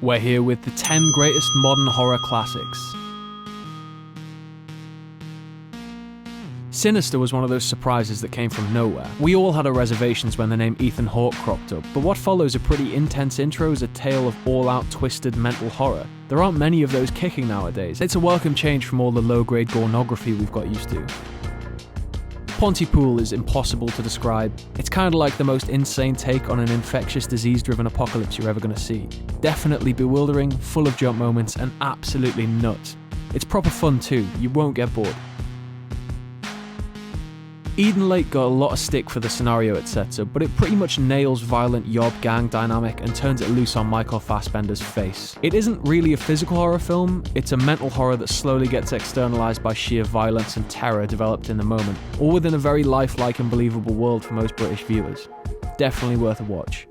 We're here with the 10 greatest modern horror classics. Sinister was one of those surprises that came from nowhere. We all had our reservations when the name Ethan Hawke cropped up, but what follows a pretty intense intro is a tale of all-out twisted mental horror. There aren't many of those kicking nowadays. It's a welcome change from all the low-grade gornography we've got used to. Pontypool is impossible to describe. It's kind of like the most insane take on an infectious disease-driven apocalypse you're ever going to see. Definitely bewildering, full of jump moments, and absolutely nuts. It's proper fun too, you won't get bored. Eden Lake got a lot of stick for the scenario it sets up, but it pretty much nails violent yob gang dynamic and turns it loose on Michael Fassbender's face. It isn't really a physical horror film, it's a mental horror that slowly gets externalized by sheer violence and terror developed in the moment, all within a very lifelike and believable world for most British viewers. Definitely worth a watch.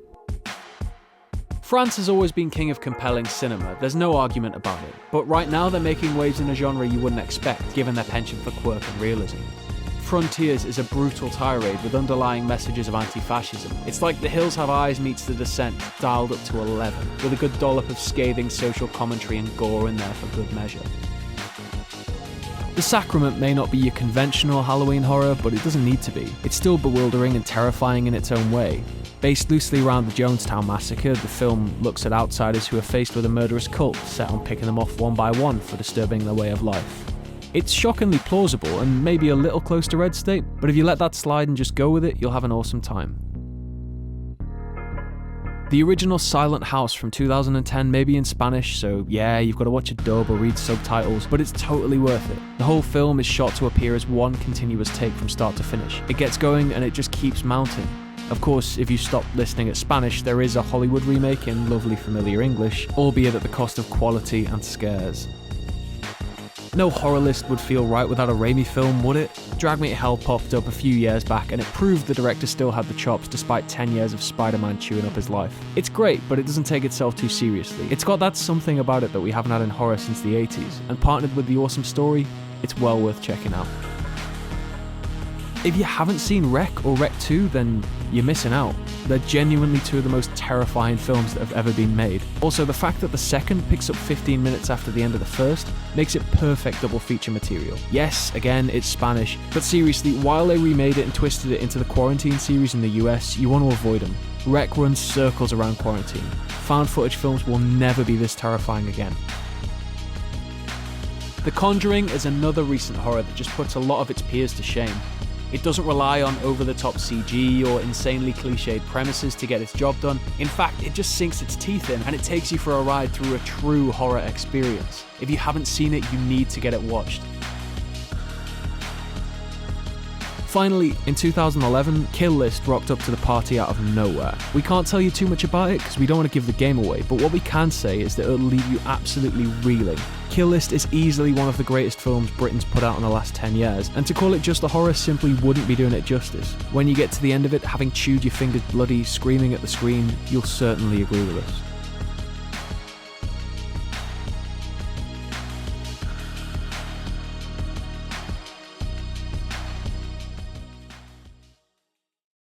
France has always been king of compelling cinema, there's no argument about it, but right now they're making waves in a genre you wouldn't expect, given their penchant for quirk and realism. Frontiers is a brutal tirade with underlying messages of anti-fascism. It's like The Hills Have Eyes meets The Descent, dialed up to 11, with a good dollop of scathing social commentary and gore in there for good measure. The Sacrament may not be your conventional Halloween horror, but it doesn't need to be. It's still bewildering and terrifying in its own way. Based loosely around the Jonestown massacre, the film looks at outsiders who are faced with a murderous cult set on picking them off one by one for disturbing their way of life. It's shockingly plausible and maybe a little close to Red State, but if you let that slide and just go with it, you'll have an awesome time. The original Silent House from 2010 may be in Spanish, so yeah, you've got to watch a dub or read subtitles, but it's totally worth it. The whole film is shot to appear as one continuous take from start to finish. It gets going and it just keeps mounting. Of course, if you stop listening at Spanish, there is a Hollywood remake in lovely familiar English, albeit at the cost of quality and scares. No horror list would feel right without a Raimi film, would it? Drag Me to Hell popped up a few years back and it proved the director still had the chops despite 10 years of Spider-Man chewing up his life. It's great, but it doesn't take itself too seriously. It's got that something about it that we haven't had in horror since the 80s, and partnered with the awesome story, it's well worth checking out. If you haven't seen Wreck or Wreck 2, then you're missing out. They're genuinely two of the most terrifying films that have ever been made. Also, the fact that the second picks up 15 minutes after the end of the first makes it perfect double feature material. Yes, again, it's Spanish, but seriously, while they remade it and twisted it into the Quarantine series in the US, you want to avoid them. Wreck runs circles around Quarantine. Found footage films will never be this terrifying again. The Conjuring is another recent horror that just puts a lot of its peers to shame. It doesn't rely on over-the-top CG or insanely cliched premises to get its job done. In fact, it just sinks its teeth in and it takes you for a ride through a true horror experience. If you haven't seen it, you need to get it watched. Finally, in 2011, Kill List rocked up to the party out of nowhere. We can't tell you too much about it because we don't want to give the game away, but what we can say is that it'll leave you absolutely reeling. Kill List is easily one of the greatest films Britain's put out in the last 10 years, and to call it just a horror simply wouldn't be doing it justice. When you get to the end of it, having chewed your fingers bloody, screaming at the screen, you'll certainly agree with us.